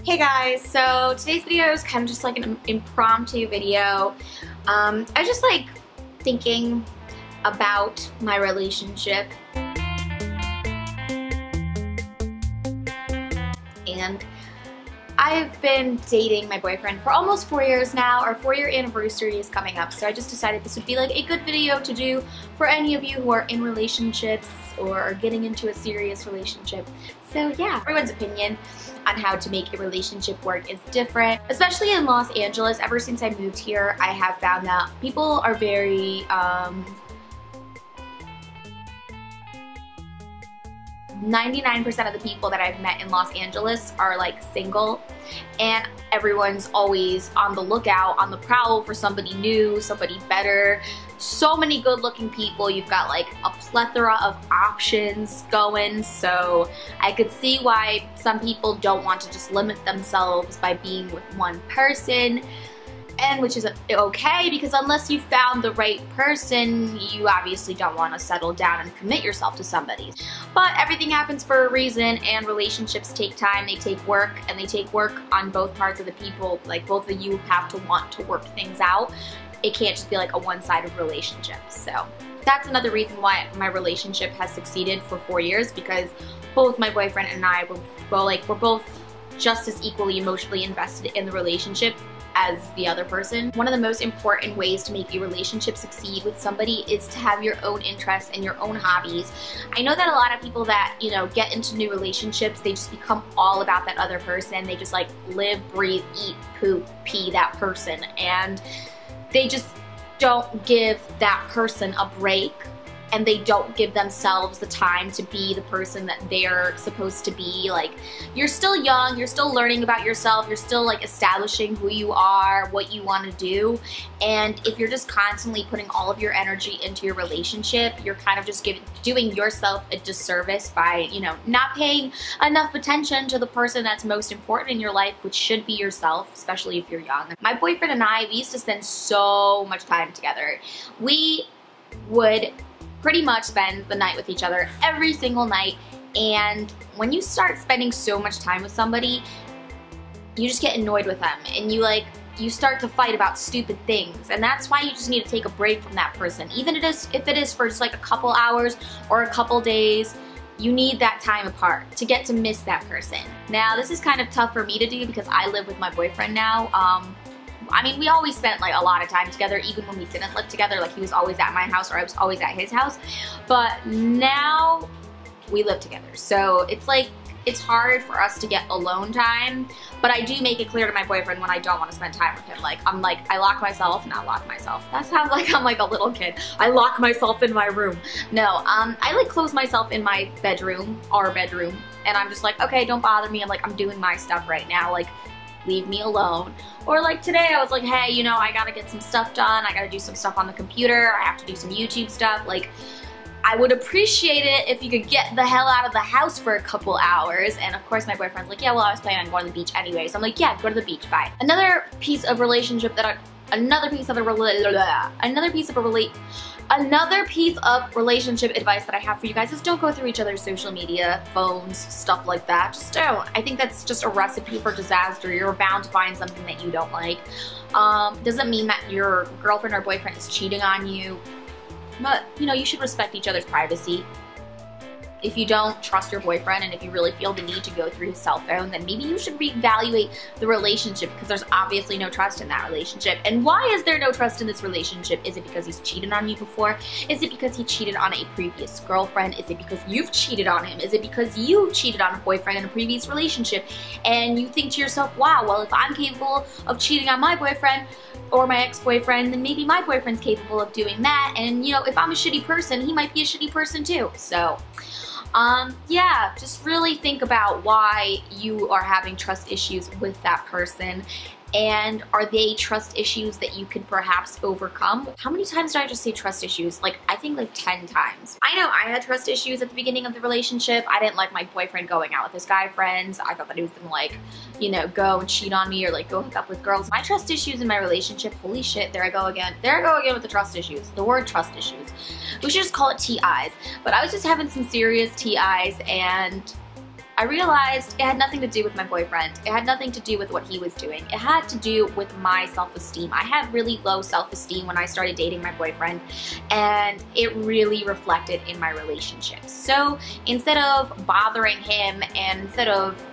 Hey guys, so today's video is kind of just like an impromptu video. I was just like thinking about my relationship, and I've been dating my boyfriend for almost 4 years now. Our 4-year anniversary is coming up, so I just decided this would be like a good video to do for any of you who are in relationships or are getting into a serious relationship. So yeah, everyone's opinion on how to make a relationship work is different, especially in Los Angeles. Ever since I moved here, I have found that people are very 99% of the people that I've met in Los Angeles are like single, and everyone's always on the lookout, on the prowl for somebody new, somebody better. So many good looking people. You've got like a plethora of options going, so I could see why some people don't want to just limit themselves by being with one person. And which is okay, because unless you found the right person, you obviously don't want to settle down and commit yourself to somebody. But everything happens for a reason, and relationships take time, they take work, and they take work on both parts of the people. Like, both of you have to want to work things out. It can't just be like a one-sided relationship. So that's another reason why my relationship has succeeded for 4 years, because both my boyfriend and I we're both just as equally emotionally invested in the relationship as the other person. One of the most important ways to make a relationship succeed with somebody is to have your own interests and your own hobbies. I know that a lot of people that, you know, get into new relationships, they just become all about that other person. They just like live, breathe, eat, poop, pee that person, and they just don't give that person a break, and they don't give themselves the time to be the person that they're supposed to be. Like, you're still young, you're still learning about yourself, you're still like establishing who you are, what you want to do, and if you're just constantly putting all of your energy into your relationship, you're kind of just doing yourself a disservice by, you know, not paying enough attention to the person that's most important in your life, which should be yourself, especially if you're young. My boyfriend and I, we used to spend so much time together. We would pretty much spend the night with each other every single night, and when you start spending so much time with somebody, you just get annoyed with them, and you start to fight about stupid things, and that's why you just need to take a break from that person. Even if it is for just like a couple hours or a couple days, you need that time apart to get to miss that person. Now, this is kind of tough for me to do because I live with my boyfriend now. I mean, we always spent like a lot of time together, even when we didn't live together. Like, he was always at my house or I was always at his house. But now we live together. So it's like, it's hard for us to get alone time. But I do make it clear to my boyfriend when I don't want to spend time with him. Like, I lock myself, not lock myself. That sounds like I'm like a little kid. I lock myself in my room. No, I like close myself in my bedroom, our bedroom. And I'm just like, okay, don't bother me. I'm doing my stuff right now. Like, leave me alone. Or like today, I was like, hey, you know, I gotta get some stuff done. I gotta do some stuff on the computer. I have to do some YouTube stuff. Like, I would appreciate it if you could get the hell out of the house for a couple hours. And of course, my boyfriend's like, yeah, well, I was planning on going to the beach anyway. So I'm like, yeah, go to the beach, bye. Another piece of relationship advice that I have for you guys is don't go through each other's social media, phones, stuff like that. Just don't. I think that's just a recipe for disaster. You're bound to find something that you don't like. Doesn't mean that your girlfriend or boyfriend is cheating on you, but you know, you should respect each other's privacy. If you don't trust your boyfriend, and if you really feel the need to go through his cell phone, then maybe you should reevaluate the relationship, because there's obviously no trust in that relationship. And why is there no trust in this relationship? Is it because he's cheated on you before? Is it because he cheated on a previous girlfriend? Is it because you've cheated on him? Is it because you cheated on a boyfriend in a previous relationship and you think to yourself, wow, well, if I'm capable of cheating on my boyfriend or my ex-boyfriend, then maybe my boyfriend's capable of doing that, and you know, if I'm a shitty person, he might be a shitty person too. So yeah, just really think about why you are having trust issues with that person, and are they trust issues that you could perhaps overcome? How many times did I just say trust issues? Like, I think like 10 times. I know I had trust issues at the beginning of the relationship. I didn't like my boyfriend going out with his guy friends. I thought that he was gonna, like, you know, go and cheat on me or like go hook up with girls. My trust issues in my relationship, holy shit, there I go again. There I go again with the trust issues. The word trust issues. We should just call it TIs. But I was just having some serious TIs, and I realized it had nothing to do with my boyfriend. It had nothing to do with what he was doing. It had to do with my self-esteem. I had really low self-esteem when I started dating my boyfriend, and it really reflected in my relationships. So instead of bothering him and instead of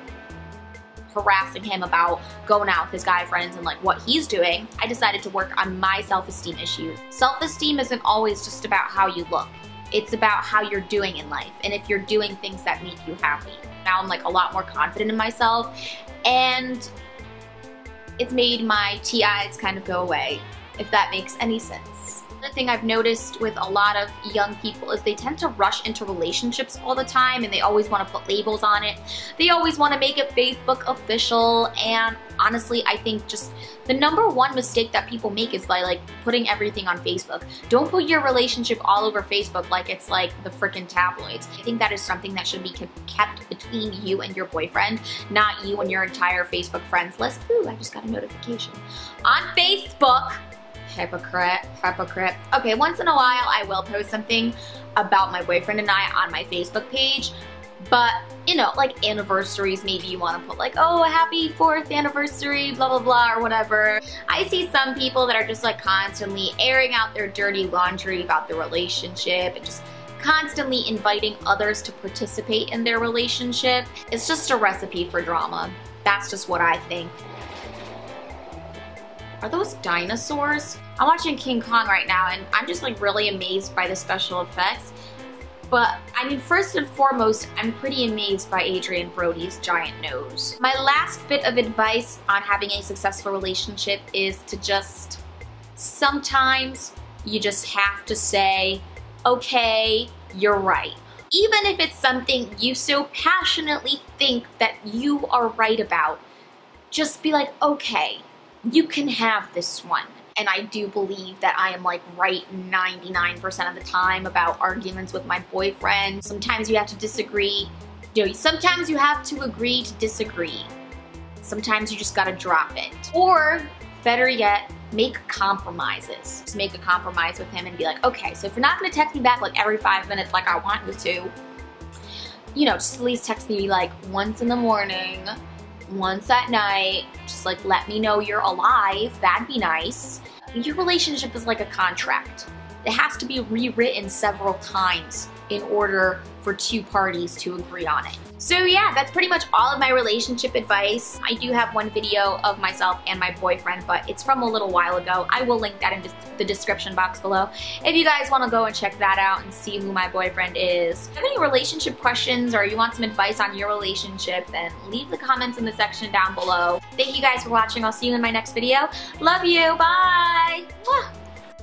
harassing him about going out with his guy friends and like what he's doing, I decided to work on my self-esteem issues. Self-esteem isn't always just about how you look. It's about how you're doing in life and if you're doing things that make you happy. Now I'm like a lot more confident in myself, and it's made my TIs kind of go away, if that makes any sense. Another thing I've noticed with a lot of young people is they tend to rush into relationships all the time, and they always want to put labels on it. They always want to make it Facebook official, and honestly, I think just the #1 mistake that people make is by like putting everything on Facebook. Don't put your relationship all over Facebook like it's like the frickin' tabloids. I think that is something that should be kept between you and your boyfriend, not you and your entire Facebook friends list. Ooh, I just got a notification. On Facebook. Hypocrite. Okay, once in a while I will post something about my boyfriend and I on my Facebook page, but you know, like anniversaries, maybe you want to put like, oh, happy 4th anniversary, blah blah blah, or whatever. I see some people that are just like constantly airing out their dirty laundry about the relationship and just constantly inviting others to participate in their relationship. It's just a recipe for drama. That's just what I think. Are those dinosaurs? I'm watching King Kong right now, and I'm just like really amazed by the special effects. But I mean, first and foremost, I'm pretty amazed by Adrian Brody's giant nose. My last bit of advice on having a successful relationship is to just, sometimes you just have to say, okay, you're right. Even if it's something you so passionately think that you are right about, just be like, okay, you can have this one. And I do believe that I am like right 99% of the time about arguments with my boyfriend. Sometimes you have to disagree. You know, sometimes you have to agree to disagree. Sometimes you just gotta drop it. Or better yet, make compromises. Just make a compromise with him and be like, okay, so if you're not gonna text me back like every 5 minutes like I want you to, you know, just at least text me like once in the morning, once at night, just like let me know you're alive. That'd be nice. Your relationship is like a contract. It has to be rewritten several times in order for 2 parties to agree on it. So yeah, that's pretty much all of my relationship advice. I do have one video of myself and my boyfriend, but it's from a little while ago. I will link that in the description box below if you guys want to go and check that out and see who my boyfriend is. If you have any relationship questions or you want some advice on your relationship, then leave the comments in the section down below. Thank you guys for watching. I'll see you in my next video. Love you. Bye.